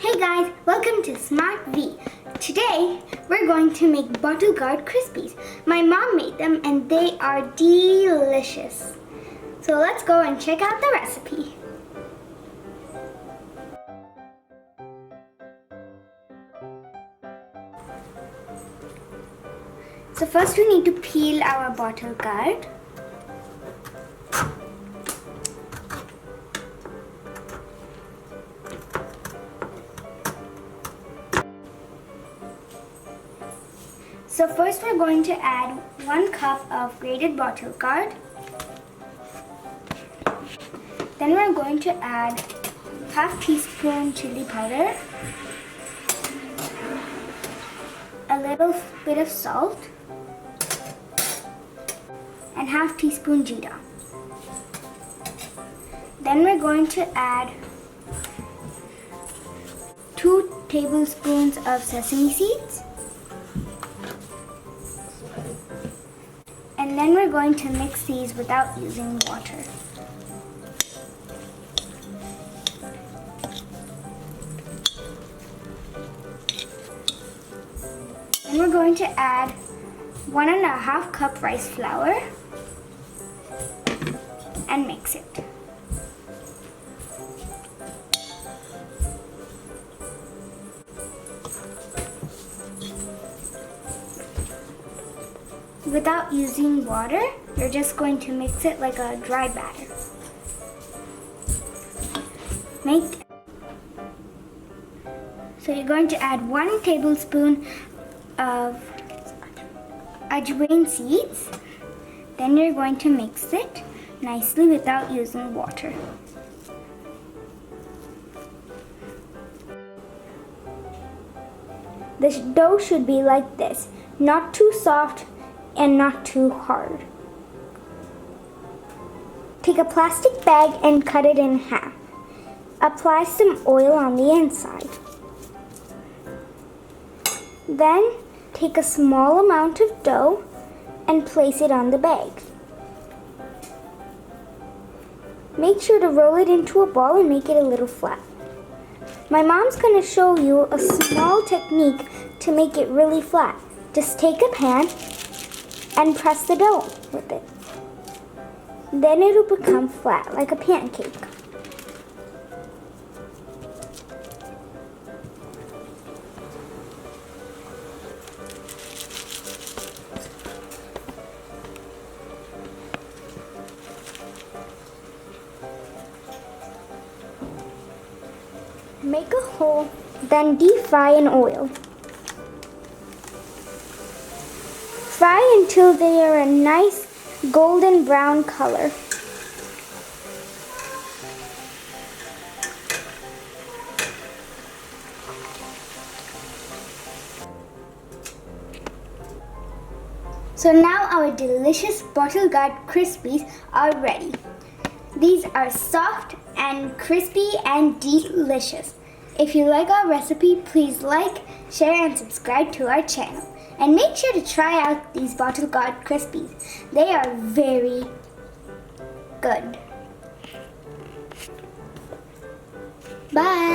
Hey guys, welcome to Smart V. Today we're going to make bottlegaurd crispies. My mom made them and they are delicious. So let's go and check out the recipe. So first we need to peel our bottlegaurd. So first we're going to add 1 cup of grated bottlegaurd. Then we're going to add half teaspoon chili powder, a little bit of salt, and half teaspoon jeera. Then we're going to add 2 tablespoons of sesame seeds. And then we're going to mix these without using water. Then we're going to add 1.5 cup rice flour and mix it. Without using water, you're just going to mix it like a dry batter. So you're going to add 1 tablespoon of ajwain seeds. Then you're going to mix it nicely without using water. The dough should be like this, not too soft and not too hard. Take a plastic bag and cut it in half. Apply some oil on the inside. Then take a small amount of dough and place it on the bag. Make sure to roll it into a ball and make it a little flat. My mom's going to show you a small technique to make it really flat. Just take a pan and press the dough with it. Then it will become flat like a pancake. Make a hole, then deep fry in oil. Fry until they are a nice golden brown color. So now our delicious bottlegaurd crispies are ready. These are soft and crispy and delicious. If you like our recipe, please like, share, and subscribe to our channel. And make sure to try out these bottlegaurd crispies. They are very good. Bye!